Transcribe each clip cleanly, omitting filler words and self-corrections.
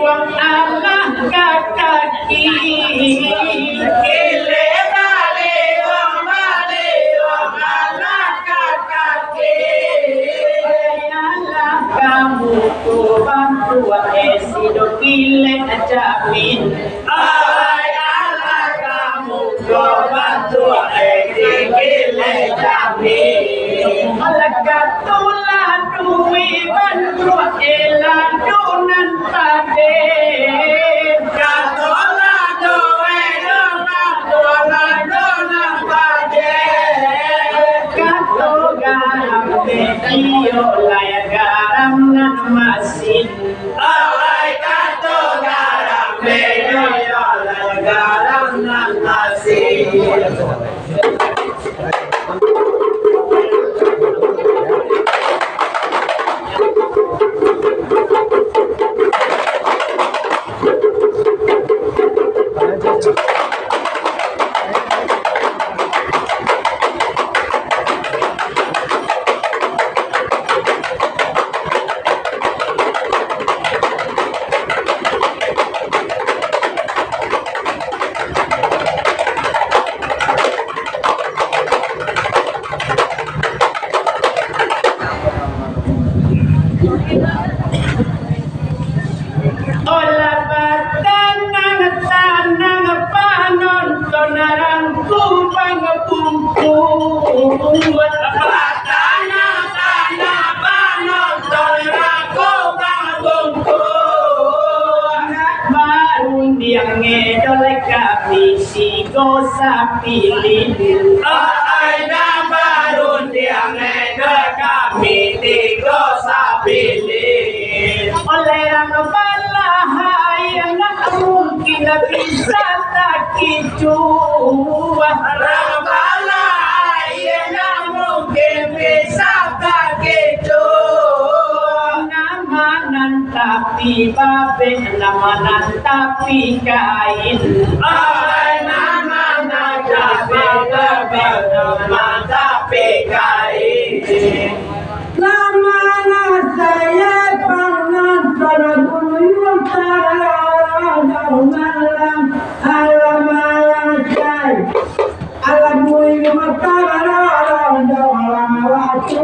Wang Allah kakaki bantu eladunan tade katola doe dona dola dona pade katoga medio laya garam nan masin alai katoga medio laya garam nan masin. Pilih aina barun dia ngedek kami tiga sapilih oleh orang balahai anak mungkin bisa tak kicu orang balahai anak mungkin bisa tak kicu namanan tapi babe namanan tapi kain tapi kain lama saya pangan pada bulu malam alam alay alam bulu malam dalam waktu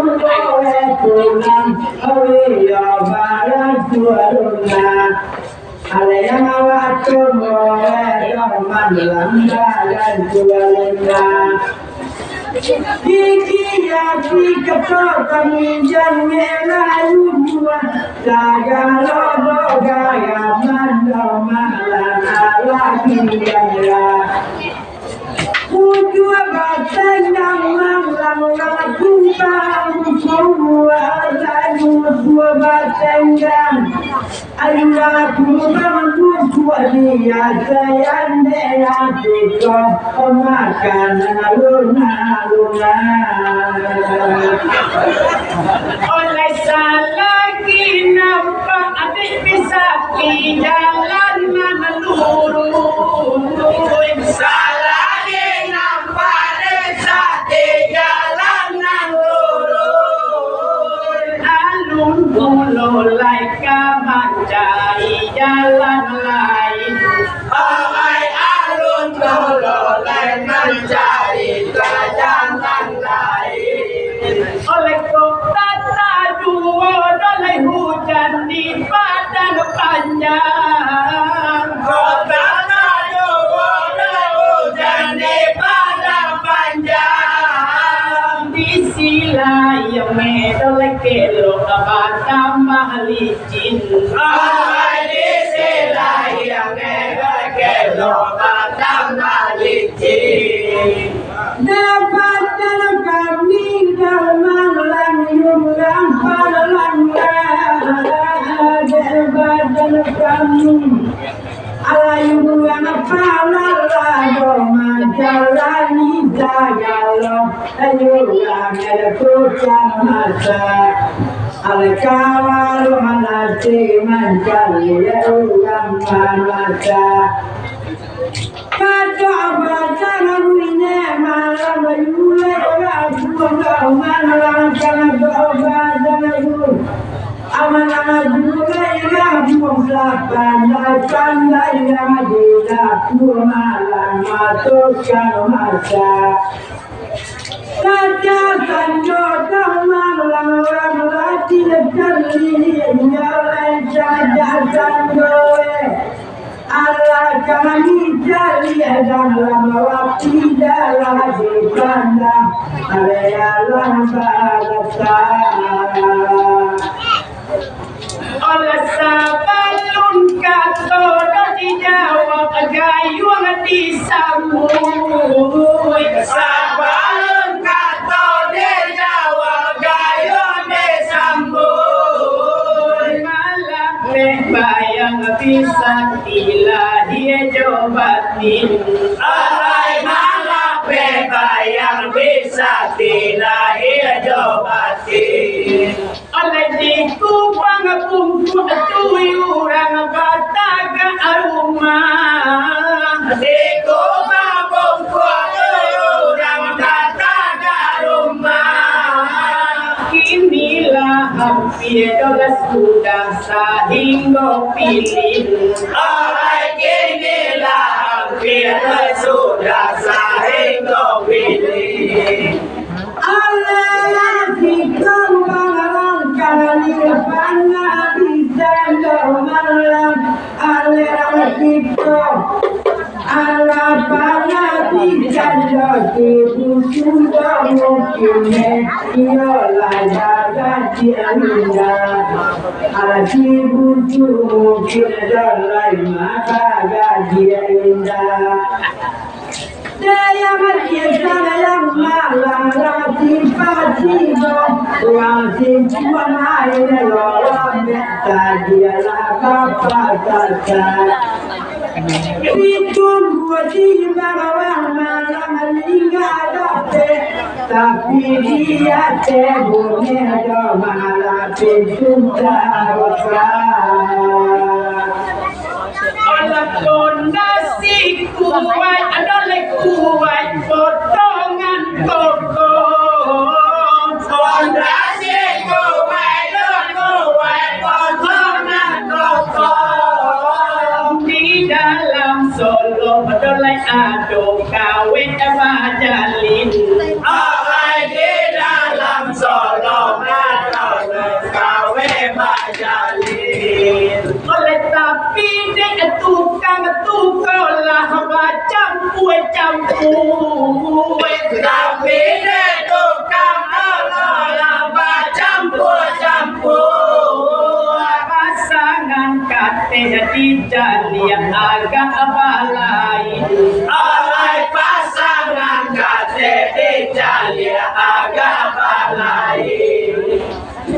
tulan awiya barat tuaruna alayang waktu dalam malam tuaruna Dikia tika kami jangan lupa jaga logo gaya mandor malam lagi gaya Ujua batang malam kumpang semua lagu dua batang ayu kumpang dua dia sayang dia tika makan luna oleh lagi nampak adik bisa di jalan menurun lagi nampak desa di jalan menurun alun bulu laika mencari jalan lain alun bulu lain mencari jalan lain oleh kota dua oleh hujan di padang panjang kota dua oleh hujan di padang panjang di sila yang medoleh kelo batam licin di sila yang medoleh kelo batam licin dapat kami dalam lang palang badan kami alayung palalago majalani jagalo ayulang kucan masa alkawal manati mancali ulang masa kaca abadana ruine malam yule aku malam kana abadana ru amana jule ila muslapan tanda ila dina malam matukan masa kaca sanjo malam lati lekali nyala jaja sanjoe Allah kami jari dalam waktu dalam hidupnya Allah bahasa oleh sabalun kato di Jawa gayung disambut sabalun kato di Jawa gayung disambut malam bayang bisa dilahi jobatin alai malam bayang bisa dilahi jobatin oleh diku pangapungku tuyurang kata ke rumah diku pangapungku tuyurang kata ke rumah inilah hampir dolas sudah sehingga pilih alright inilah hampir sudah sehingga pilih Allah fikam barang kali bangga bisa malam Allah fikam Allah bangga bisa jadi sudah mungkin ialah jaga tiada Allah butuh mungkin dalam maka gaji indah Daya maria yang malam rati patido Wasi cuma air lola meta dia laka patata Itu wasi bawang malam lingga dape Tapi dia tebunya do malam pintunya Alat kondasi kuat adalah kuat potongan toko kondasi kuat potongan toko di dalam Solo adalah ado kawin majalin di dalam Solo adalah kawin majalin oleh tapi tukang lah macam kue campur tapi tukang lah macam kue campur pasangan kate di jalian agak balai alai pasangan kate di jalian agak balai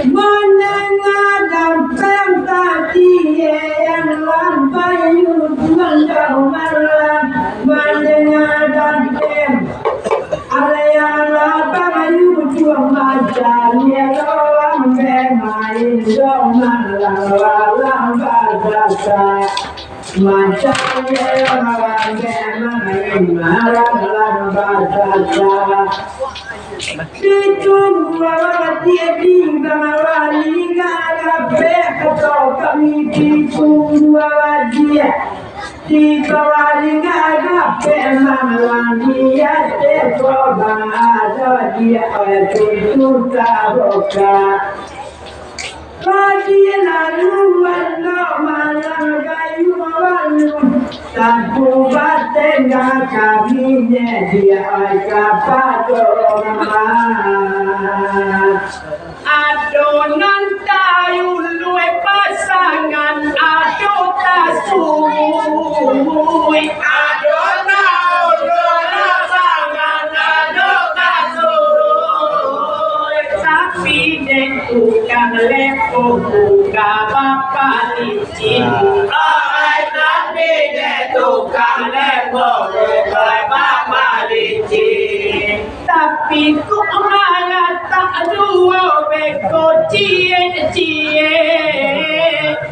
menengadang tadi yang lampai menjauh malam mendengarkan tem area lapang ujung macan ya doang bermain dong malam bahasa macam ya malam bermain malam bahasa Itu bawa dia di bawah liga atau kami tipu bawa dia di bawah liga malam dia tercoba ada dia itu taboka dia lalu malam kayu malu Tanpu batengah kaminya dia kapat adonan kayu luwe pasangan ado tasui adonan pasangan ado tasui tapi dek bukan lepo buka bapak licin tapi dek tukang lepo buka bapak licin tapi ku malah tak dua beko cie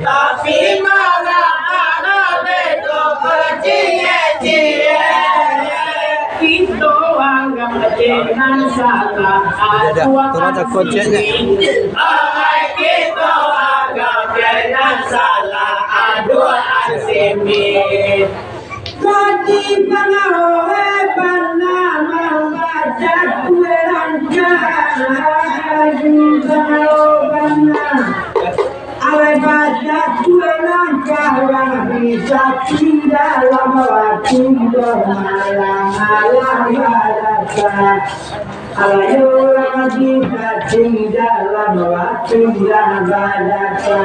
tapi malah tak beko cie itu anggap jangan salah aku akan kita anggap jangan salah adua asimin Kati panawe panama baca kue lancar Aju panawe panama Awe baca kue lancar Bisa tidak lama waktu malam badasa Ayo bisa tidak lama waktu badasa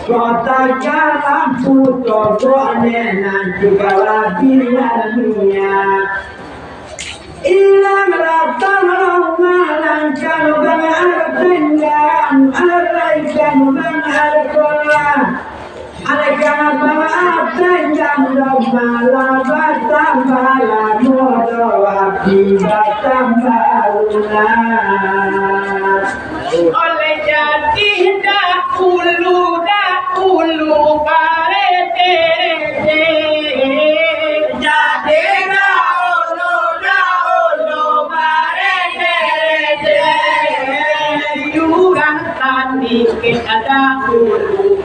Kota jalan puto nenan juga labilannya ilang ratang malang kalau bang tenggang araikan bang arkola araikan bang tenggang malang batang malang modo api batang malang oleh jadi dahulu parete jadi dahulu parete jurang tani kita dahulu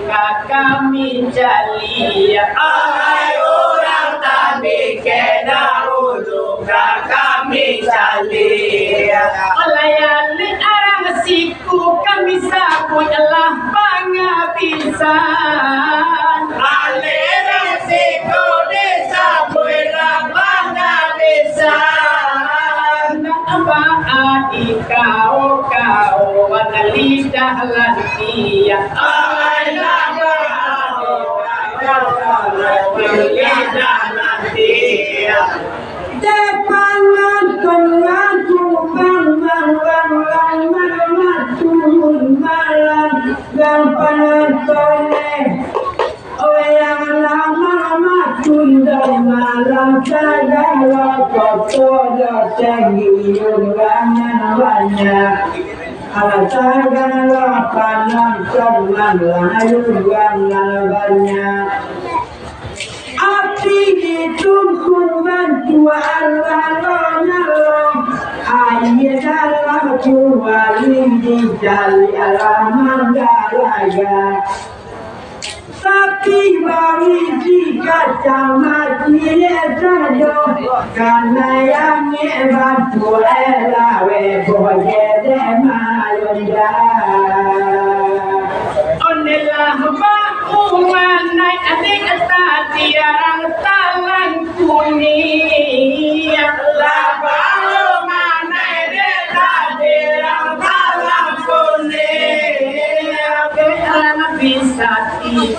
kami jalia ay orang tani kita dahulu kami jalia olayali arang siku kami sapu adalah pangapisan alera siku desa buira pangapisan apa adik kau wanalidah lantia alera wanalidah lantia depangan pengaku malam gampang tole yang lama tunda malam segala kotor tinggi undangan banyak ala segala panas teman layu banyak api ditunggu bantuan lalu ayah dalam kuali di jali alam galaga tapi bagi jika sama dia saja karena yang bantu elawe boleh demayonda onelah bahuan naik adik tiarang talang kuning lah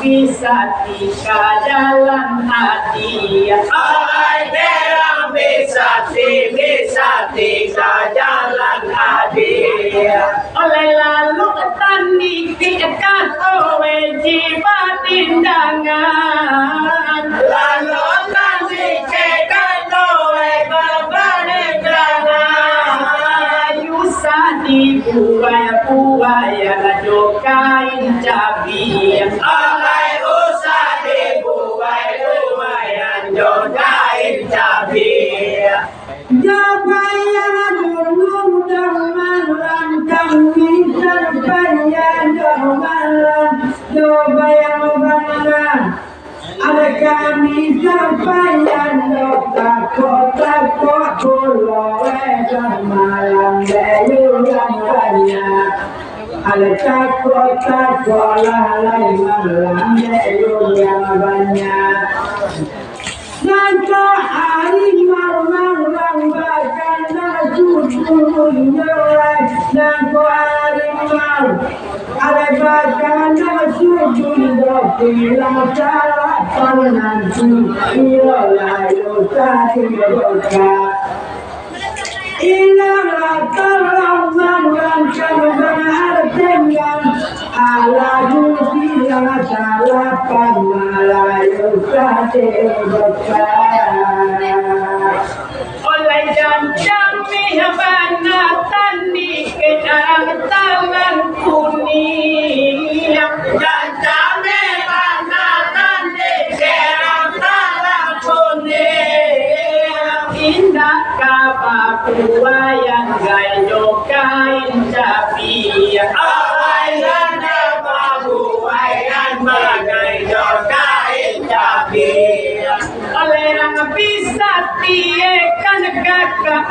bisa tika jalan hati ay berang bisa tika jalan hati oleh lalu tani kita kowe jibatindangan lalu tani kita kowe babadengangan yusah dibuaya jokain cabi alai usah dibuai jokain cabi jabayan dulu malam kami terbayang malam jabayan malam ada kami terbayang kota pulau malam bayu yang banyak ada takut lalai malam yang banyak nanti hari malam bahkan tujuh nilai nanti hari malam ada bahkan tujuh dokilah salah nanti ilayu tadi doka ilang tolong mengurangi dengan ala dusi yang salah pamalayu tadi doka oleh jam-jami banatan di kejarang tangan kuning jam-jami banatan di kejarang tangan kuning indah kabakuayan gayo kain cabi awayan kabakuayan gayo kain cabi olerang bisa tiekan kakak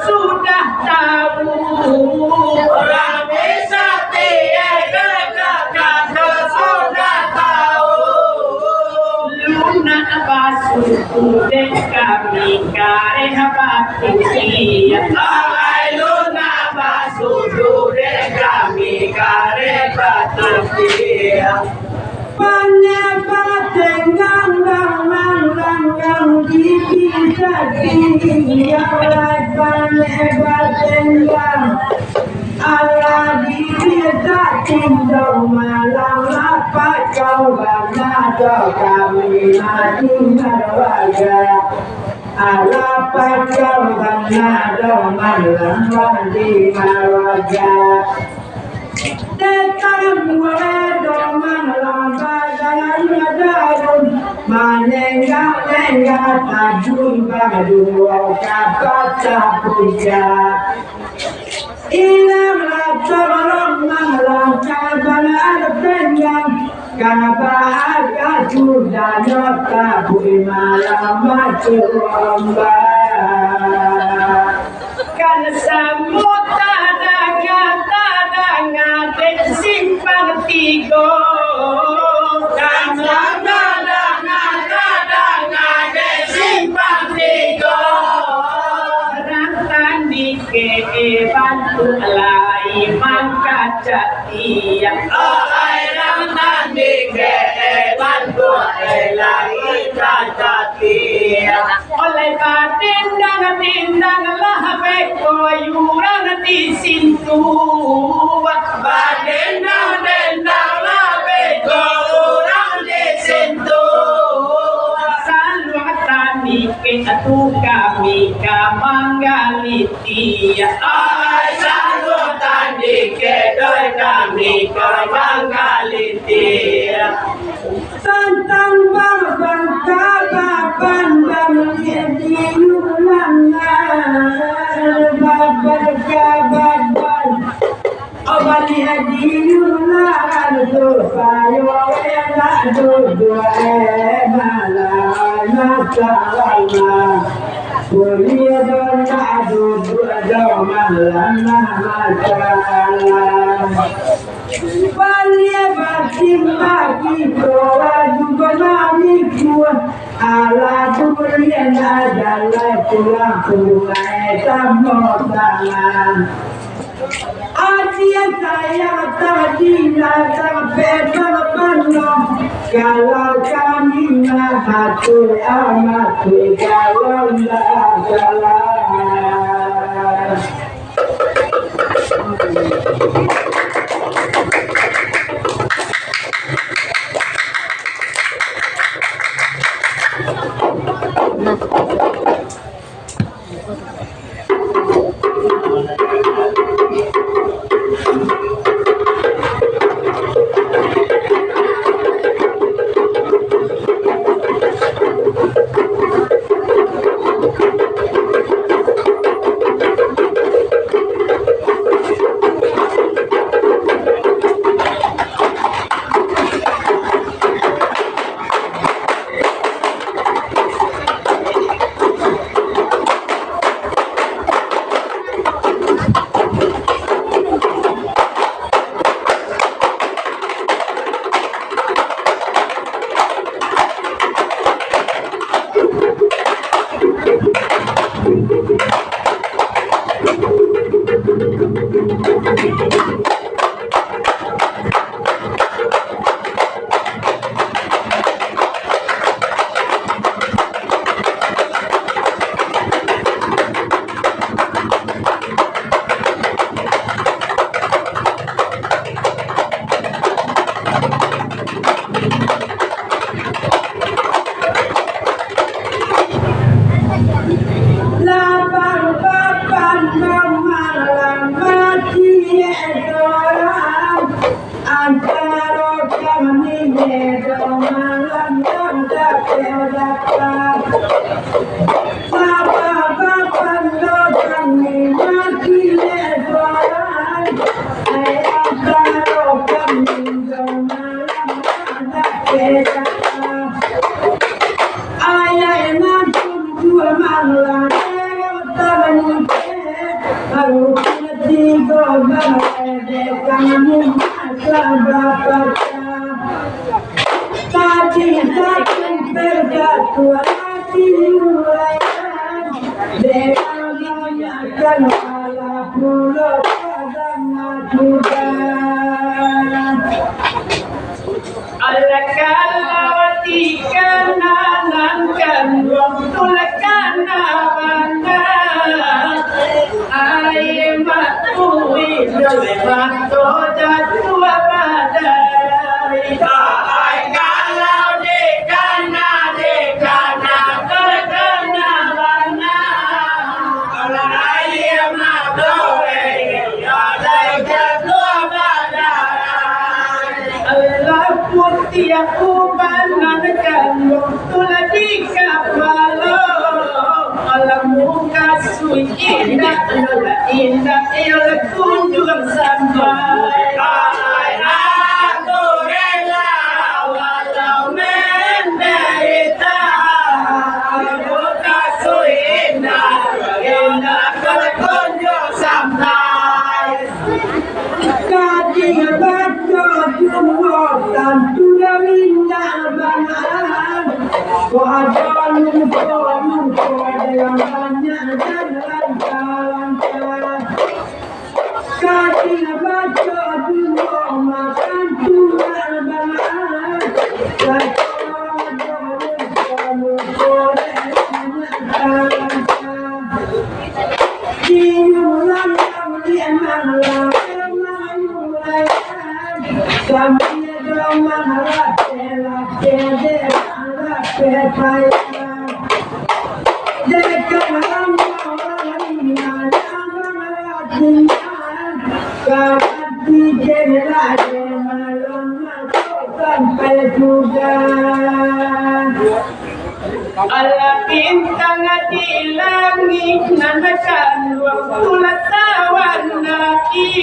sudah tahu orang bisa tiekan kakak sudah tahu luna basuh dek kami kare batu iya alai luna basuh Allah dimintain dong malam apa kau bangga kami mati warga Allah kau bangga dong malam mati warga Tekam mulai dong malam badan darun menengah tajun berdua kata puja Ilam lapsalam malam kaban adpenyan kabar sudah nota bui malam macuramba kan samuta danga simpang tigo kan danga simpang tigo ke bantu alai mangkat jatiya orang nanti ke bantu alai jatiya oleh tindang lah beko yurang di sintu badendang lah beko yurang di sintu salwatani ke atu kami kamanggaliti ay salwatani ke doi kami kamanggaliti tantang babang kababan bangkiti yulanga babang kababan Obali hadi yulanga dosayo ena doa malana salama Boleh doa doa malana masalah Boleh bagi doa juga nami kuat ala boleh adalah pulang tamotangan Asia saya tadi sampai berpenuh kalau kami hati amat kalau tidak salah. Kalawati kanan tulakana wana ay matuwi dole mato jatua badai ay kalau dekana tulakana wana ay matuwi dole jatua badai Allah putih aku banankan tulah di kapalo alam muka indah indah ialah kunjung sampai aku rela walau menderita alam muka indah indah kunjung sampai kaji baca jumlah dan sudah minyak bangan wajah lupa ada yang banyak dan lancar kaji baca jumlah makan sudah bangan wajah lupa ada yang banyak diulang dia malam sampai dong malah kede payah dekat malam kapan jendela malam sampai juga Allah bintang di langit nanakan waktu latawan lagi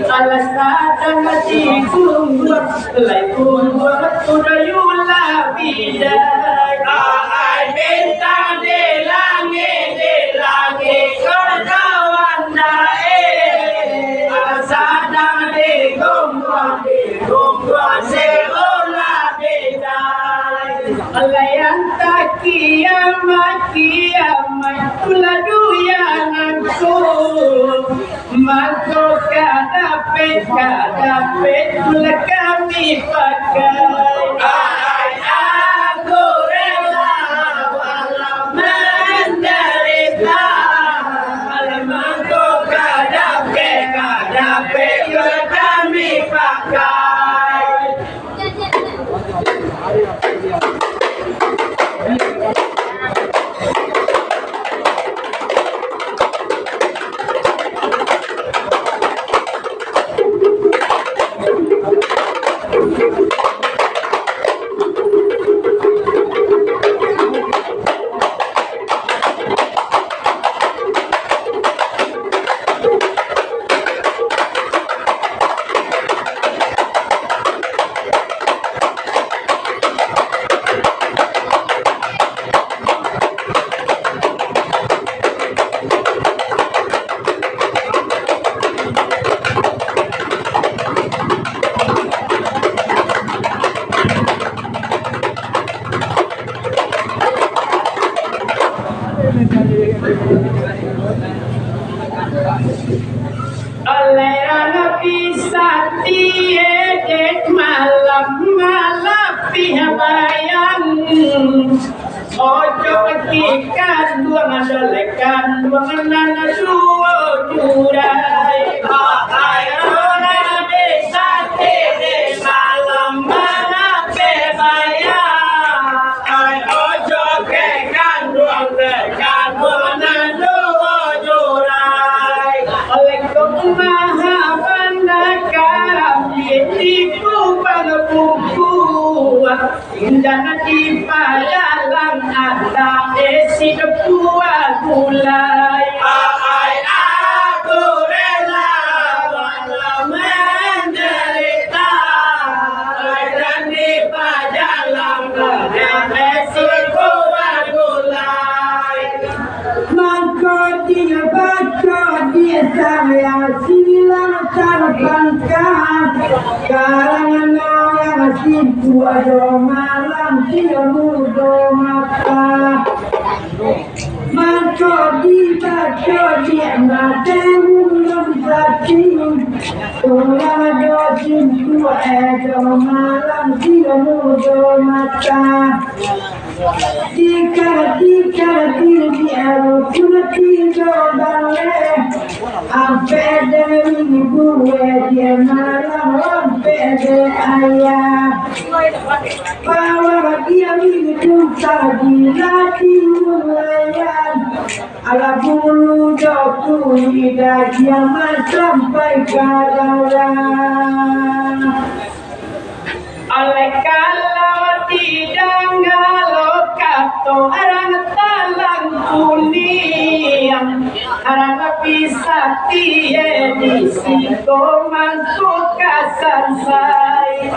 Allah sadang di kumur lai kumur tudayula bidai Allah bintang di langit kawan Allah sadang di kumur seolah bidai Allah yang tak kiamat tulah duyanganku maka kadapet tulah kami pakai aku rela walau menderita maka kadapet tulah kami pakai Alera bisa tiedek malam pihabayang ojo ketika dua mandalekan dua menana suo jurai alera bisa tiedek malam pihabayang ojo ketika dua menana suo jurai oleh maha bandakaram ditipu buku indana di padalang ada esi depua gulai aku rela walau menderita dan di padalang ada esi depua gulai maka dia baca dia saya silang terbangkat kalangan yang situ ada malam dia mudo mata Mangkodi bakodi madem lomzati Tulado cintu edo malam timudo mata Tika tiri ero kuna tido bale Ampe dari gue dia malam ampe de ayah Bawa dia hidup tadi lagi mulayan Ala bulu joku lidah kiamat sampai kadara Oleh kalau tidak ngalau kato arang talang kuliang arang bisa tie di siko mantu kasan say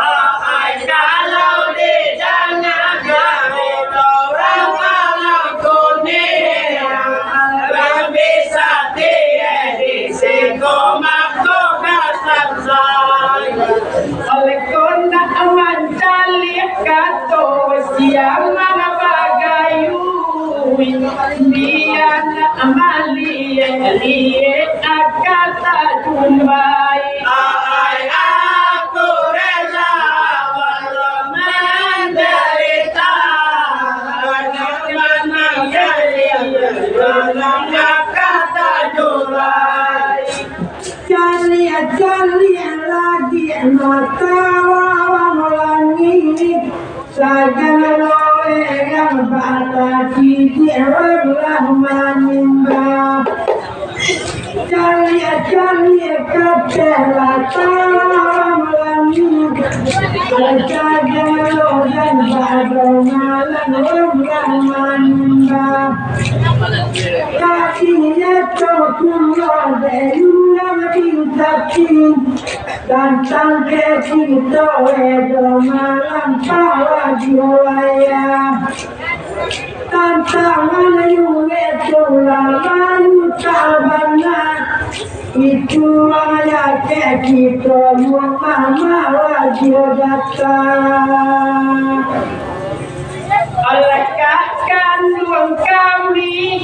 kalau tidak ngalau orang talang kuliang arang bisa tie di siko mantu kasan say oleh kona aman calik kato siang mga bagayuin biyan amalie liye akata tumbay ay ako rela walang mandarita naman ang walang akata tumbay Cali lagi matawa melangit Sagala loe yang batasi diarlah manimba Cali kapela tawa melangit Sagala loe yang badomalan orang manimba Kakinya tokulo deyulang bintaki Dan tangke kita edo malam tawa jiwaya Tantangan yunge tulaman tabana Itu ayat kita mama wajibata Alakakan luang kami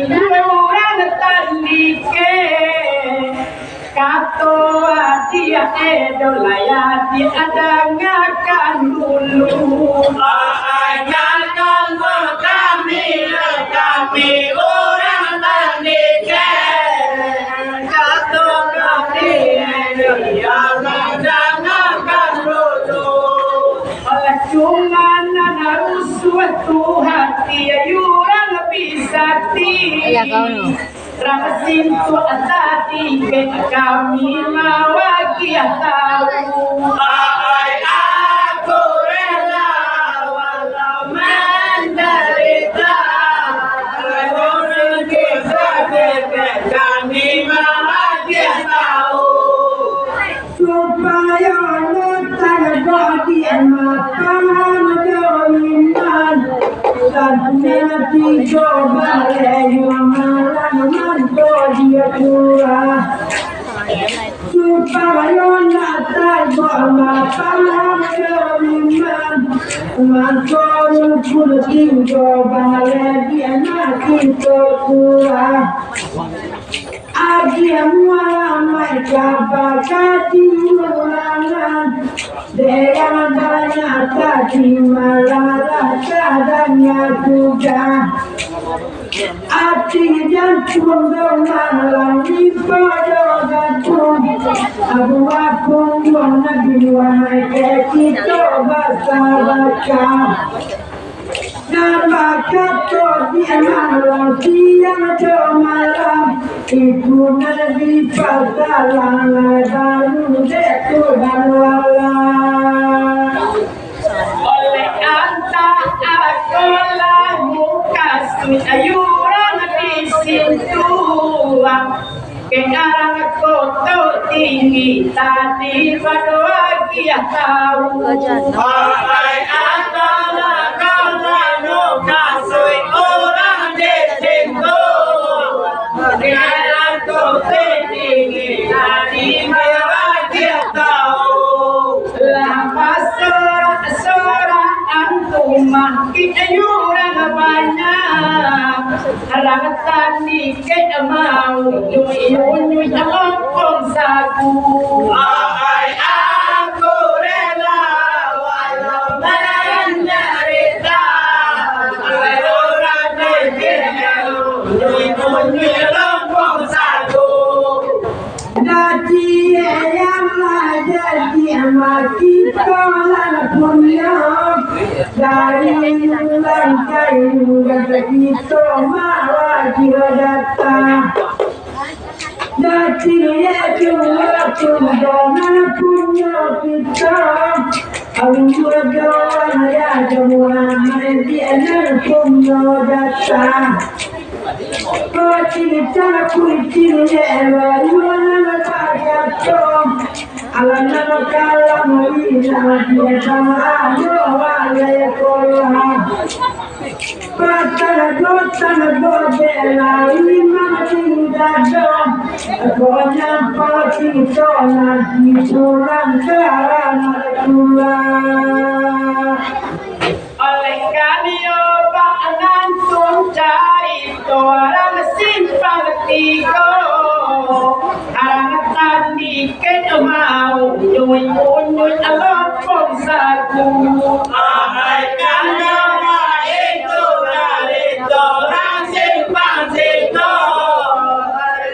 Luang tandike Kato dia edo layati ada ngakan dulu Ngakan kami orang tandike Kato kami edo layati ngakan dulu Oleh cungan harus suatu hati Ayurang bisati Rasin tu atati kami mawaki tahu ay aku rela walau menderita Rasin kita kami mawaki tahu supaya letak bagi makan doiman dan nanti coba dia kurang supaya natal bola palam keriman mantul puluh coba dia nanti kurang aja mualamai kabakati mulangan dengan banyak tadi malah sadanya juga Ati dan cundang malam di pada gantung Abu apung mana diluai kita baca Dan bakat dia malam siang malam Ibu nabi pasalan baru deku dan wala Oleh anta akolah kasih ayuran di situ Kenarang koto tinggi tadi pada dia tahu Oleh anta akolah kasih orang di situ Kenarang koto tinggi tadi pada dia tahu Lama sora rumah kita orang banyak harang tani kita mau nyuy telopong sagu ai aku rela walau menderita orang nyuy telopong sagu Jadi yang jadi mati tolak punya dari ulang kayu jadi malah dia datang. Jadi cuma dengan punya kita, alur doan ya semua dia punya datang. Cerita kucing lebar, mana kagetong, alana kalam ina dia sama wale kola. Patah bela imam tidak dong, konya pasti tolak di pulang karena pulang. Oleh kanio bakanan tuncai orang simpang tigo arang tani kita mau nyuy alopong sagu oleh kanio itu dari orang simpang tigo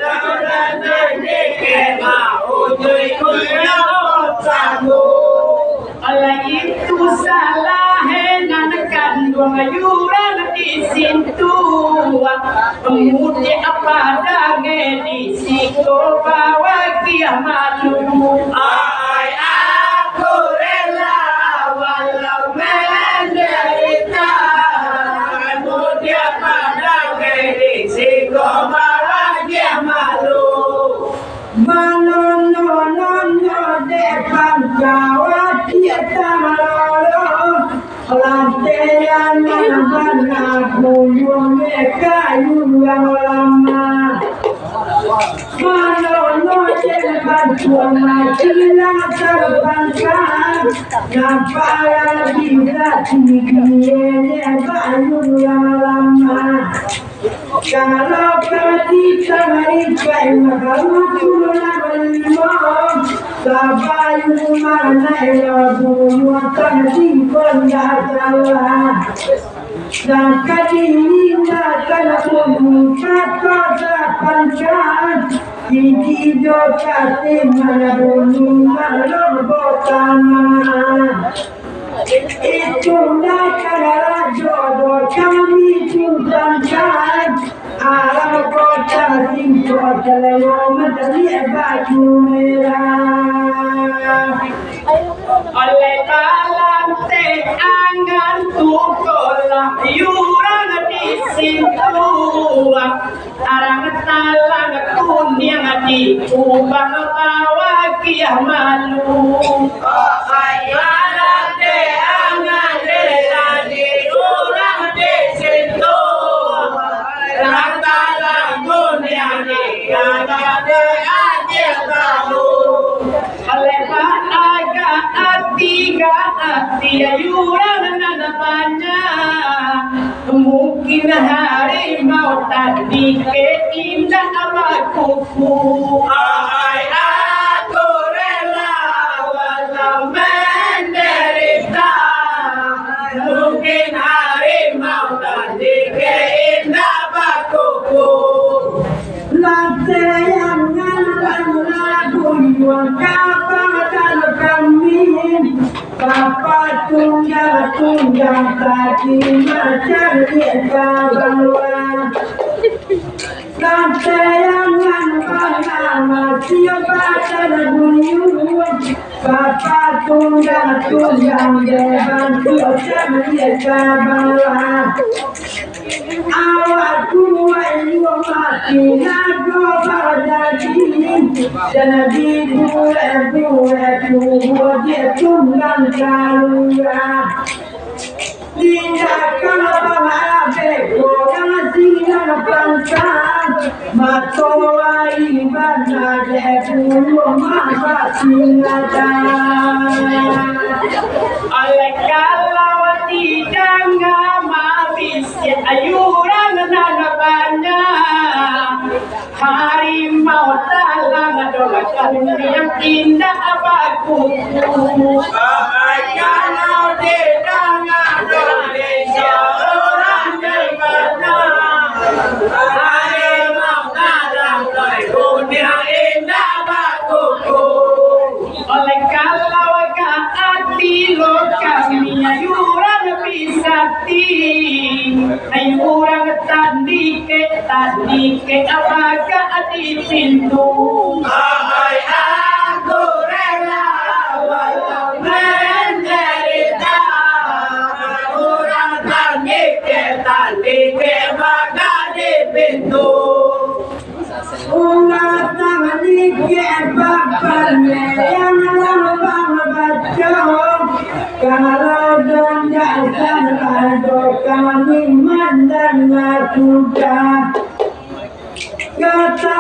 arang tani kita mau nyuy alopong sagu oleh itu salah kandung ayuran di situ kemudian apa lagi di situ bawa kiamalu ai aku rela walau menderita kemudian apa lagi di situ bawa kiamalu Manono depan Jawa kita malolo lantean mana buyung kayu yang lama manono depan Jawa kita terbangkan nampak bisa tingginya kayu yang lama. Kalau kita ikai makalu pulang limau, sabayu mana ya buatan di pendasaran. Dan kadina kalau muka kota panjang, ini dosa mana bumi malam botanan. Itulah cara jodoh kami cintakan alam kota tinggal kalau menteri baju merah. oleh dalam angan tukolah yuran di situ arang talang kuning di ubang bawa kiamalu dalam angan di orang di situ arang talang kuning di hati ayuran banyak mungkin harimau tadi keindah kuku ai aku rela walau menderita mungkin harimau tadi keindah kuku Lantai yang ngandang lagu yang kapal dan kami Papa tunggal tadi macam dia bawah Lantai yang ngandang siapa terbunyi Papa tunggal depan macam dia bawah Awak kuai mati nago badadi dan di buat dia tunggang kalura tidak kalau bahagia orang sinar pangkat matoa ibadah dulu masa sinada oleh kalau tidak harimau dalam dolakan yang indah bakuku. Kalau di tengah Indonesia orang dimana harimau dalam dolakan yang indah bakuku. Oleh kalau hati lo kami ayuran bisati ayuran tadi ke apakah di pintu ay aku rela walau menderita ayuran tadi ke apakah di pintu ulat tadi ke bapaknya yang lambang bacong kalau donjakan ado kami mandang sudah kata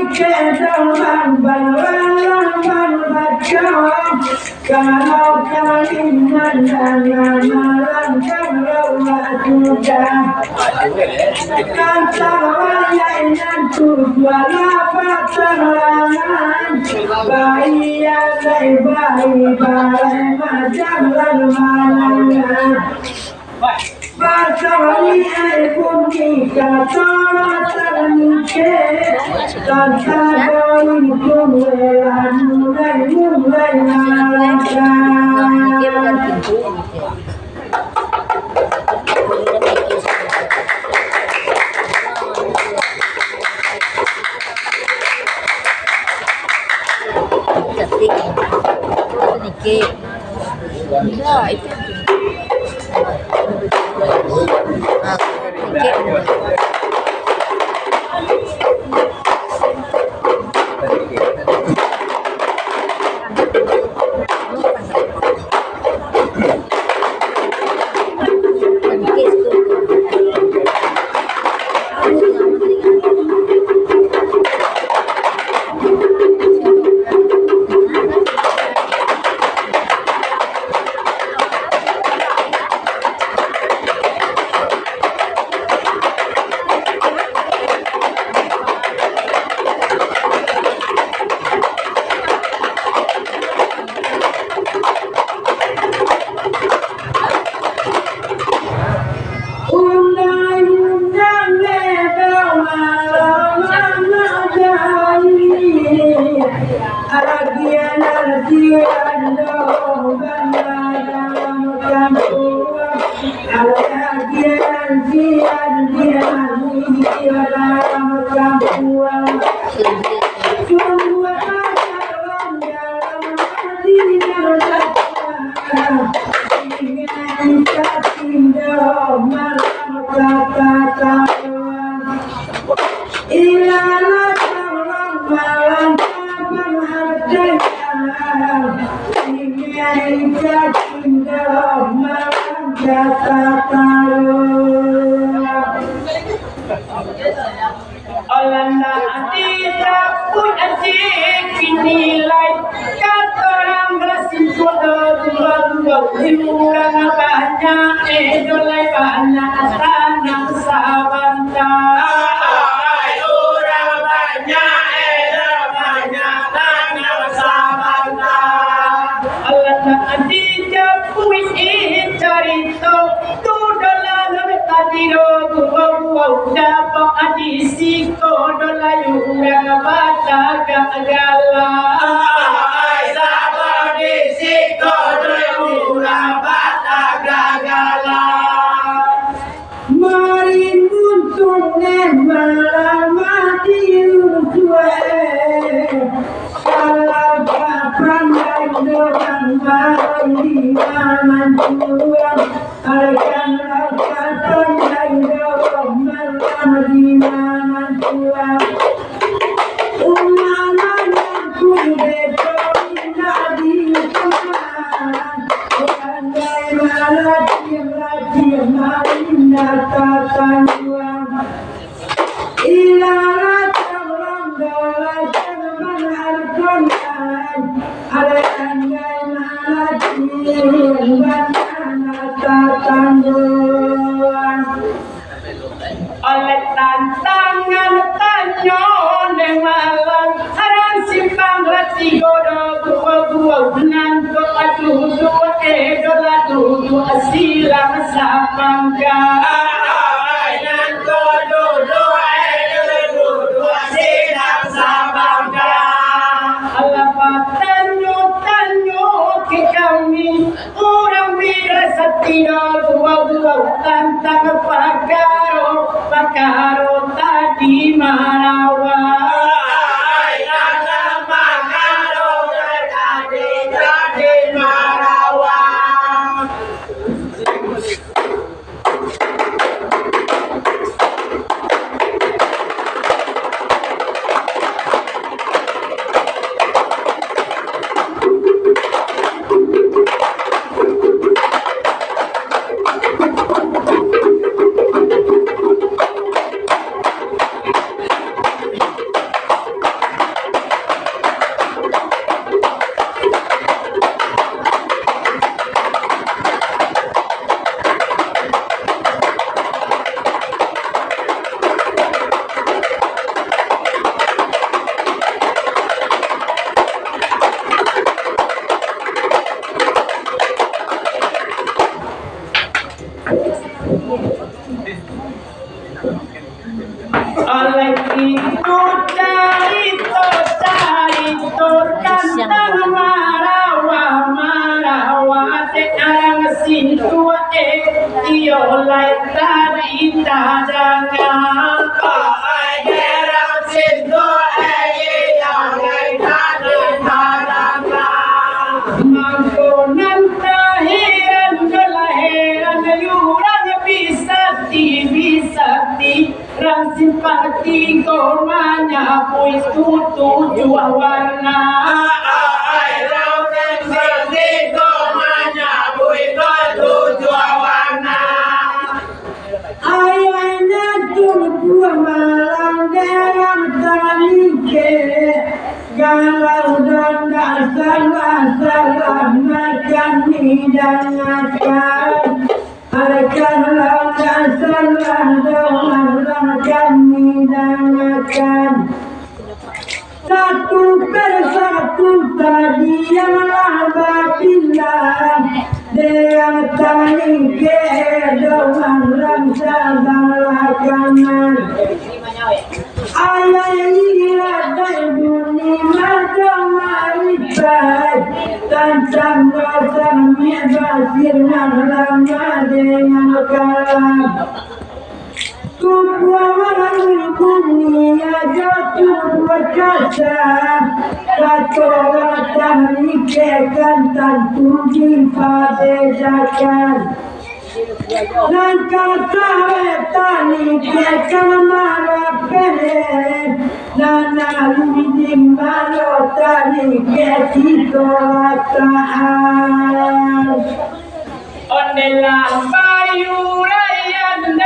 ke dalam lambang bacong kalau kami mandang malam kalau sudah kata wayang tujuan pasangan bayi bayi macam malam pasangan pun kita tolong ke tanpa doin pun mulai malam. Enggak, itu Olanda tidak pun asik nilai kata orang bersimpuh dua hiburan banyak dolai banyak tanah sabanta orang banyak tanah sabanta Olanda tidak pun cerita tu dolar tadiro dapat adisi kodolayu yang bata gala sabar disi kodolayu yang bata gala mari untung malam mati utuh kalau kapan dengan mari malam tuang akan kapan dengan malam di malam tuang umaman aku betul di tuang andai malam katakan tuang ilarat orang dolar jangan harkonai ada andai malam katakan tuang oleh tantangan tanyon silang sapangka ai nan ko do ai do silang sapangka alapa tanyo ke kami orang birasatino dua tantang pakaro tadi marawa ai nana pakaro tadi marawa oleh itu carito kantang marawa te arang sintu iyo lai tari tadanga ai gerang sintu iyo lai tari tadanga mangkonan tahiran kelahiran yuran bisati rang simpati kormanya puis tujuh warna ai rang simpati kormanya puis tujuh warna ayana dua malam dalam talike galau dan salah makan hidangan alkanlah salah doang kami dangakan satu persatu tadi yang lama bilang dia tani ke doang rangsa balakanan ayah iya dan dunia marifat tentang dosa miasir lama dengan kalam Kupuawan dunia jatuh berkasa Katoran ikan tantu dipadejakan Dan kata tani ikan marapet Nana ludim malo tani ketito tahan Onela bayu rayan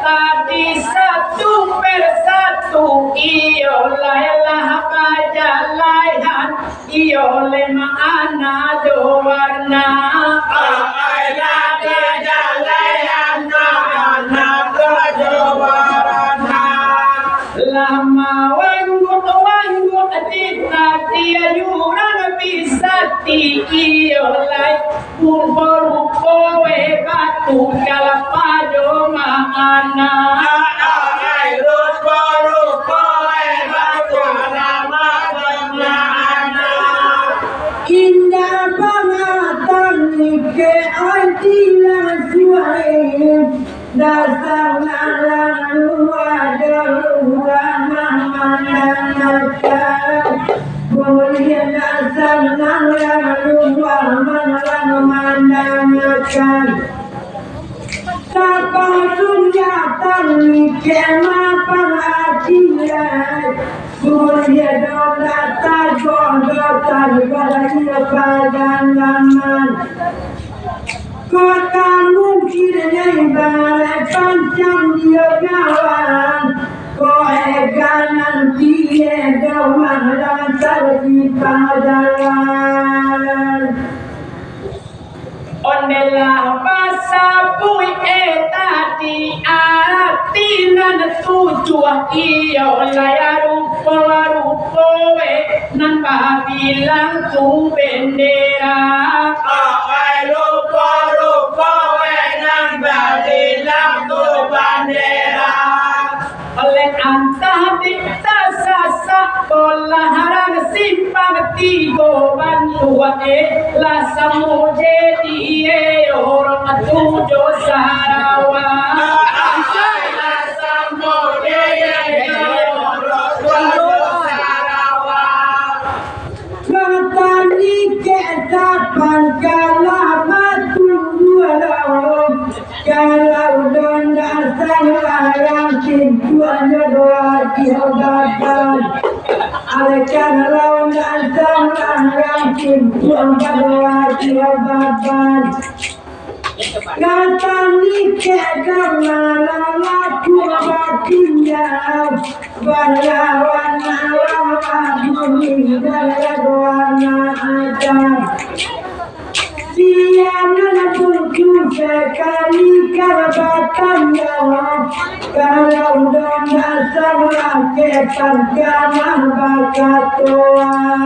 tadi satu persatu iyo lailah pajalaihan iyo lema ana do warna ai la pajalaihan ana do warna lama wangu tadi ayuran bisati iyo lai rupo batu kalapado maana ai rupo batu kalapado maana Indah banget ke antila suai dasar lalu ada memandangkan boleh dasar lalu memandangkan Sapa sunjatan kema perhatian boleh dolar bodotan pada padangan Kota mungkin balai panjang dia kawan Koeganan dia doang lancar di padangan Onela basa pui tadi artinan tujuan iyo laya rupo nan bilang tu bendera ai rupo tigo bantuan la samuje die orang tujo sarawa la samuje orang tujo sarawa Matani ketapan kalau matunggulau kalau donda sayang cintuannya doa dihadapan Alakan donda sayang cintuan doa dihadapan Matani ketapan laku bakinya Balawan malam bumi balawana ajar Sianan buku sekali karabatannya Kalau donda salah ketanggana bakatuan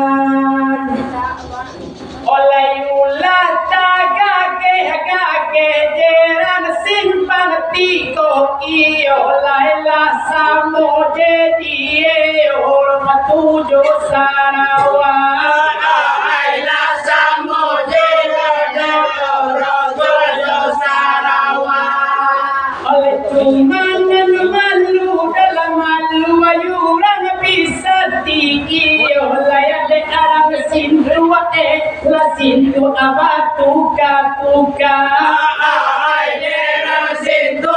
oleh ulata gage jeran simpan tiko iyo laila samuje die orang tujo sarawa laila samuje orang tujo sarawa oleh cuman malu dalam malu ayuran bisa tinggi oleh de arang sindu la sindu abatuka tuka ai de arang sindu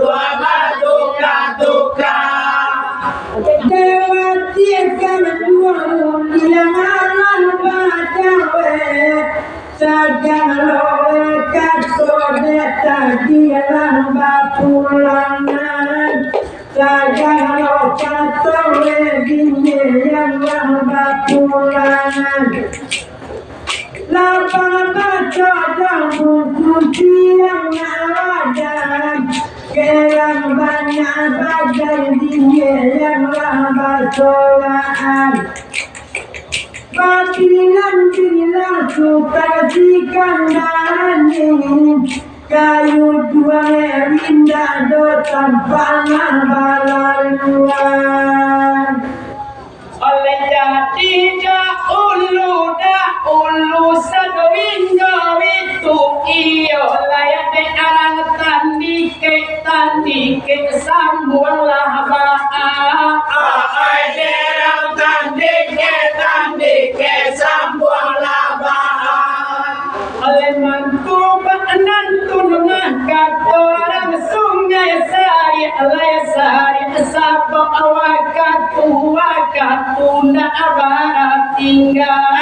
abatuka tuka Dewati akan buang dilangan bacawe Sagalo kasode tagilan bapulangan Sagalo katore binyayan bapulangan Lapang baca dan buku siang ada Kerang banyak bagai dia yang basolaan Batilan suka sikandan Kayu dua rinda do tanpangan balaluan oleh jadinya ulu sadowinyo itu iyo layak de arang tandike sambung lah ai derang tandike sambung lah oleh mantu penantun mangkat orang sungai sari alay sari sabo wakatu na abarat tinggal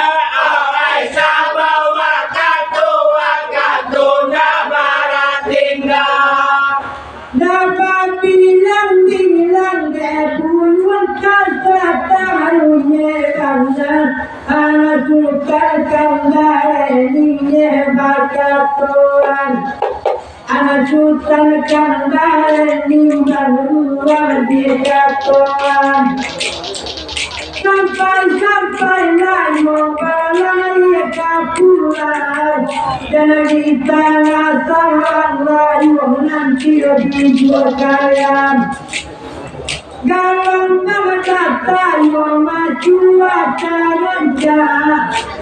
ay sabo wakatu na abarat tinggal Dapat bilang debuluan kata taruhnya karena anak suka kandainya bakatuan anak suka kandainya luar bakatuan sampai lagi membalai kapulan dari tanah tangan layu nanti lebih kalian galang nama kata memacu acaranya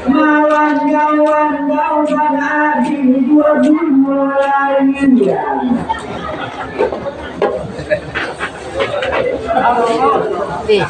mawan gawan adi dua mulai Oke.